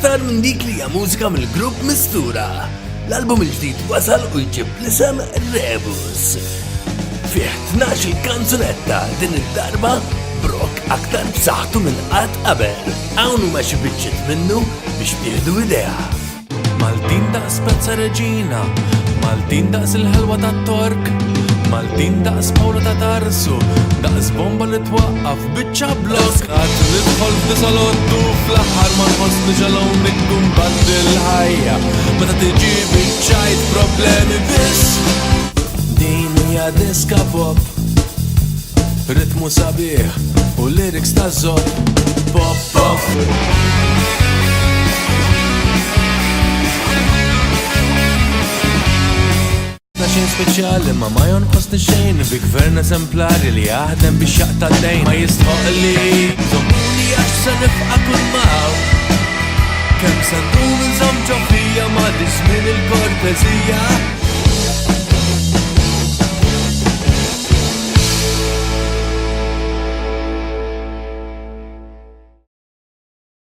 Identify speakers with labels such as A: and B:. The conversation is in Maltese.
A: aktar minn dik li hija mużika mill-grupp Mistura. L-album il-ġdid wasal u jġib l-isem Rebus. Fih 12 kanzunetta din id-darba brok aktar b'saħħtu minn qatt qabel. Hawn huma xi biċċiet minnu biex tieħdu idea.
B: Maltin daqs Pezza Reġina, Maltin daqs il-ħelwa tat-Tork, Maltin daqs Pawla ta' Tarsu, daqs bomba li twaqqaf biċċa blok. Għad nidħol f'disalottu fl-aħħar ma nħossni ġalon nikkun baddil ħajja, meta tiġi biċċajt problemi biss. Din hija diska pop, ritmu sabiħ u lyrics ta' żopp. Pop pop. Xejn speċjali ma jonqosni xejn bi gvern eżemplari li jaħdem biex jaqta' d-dejn ma jistħoq li żommuni għax se nifqa' kull maw. Kemm se ndum inżomm ġo fija m'għadix żmien il-kortezija.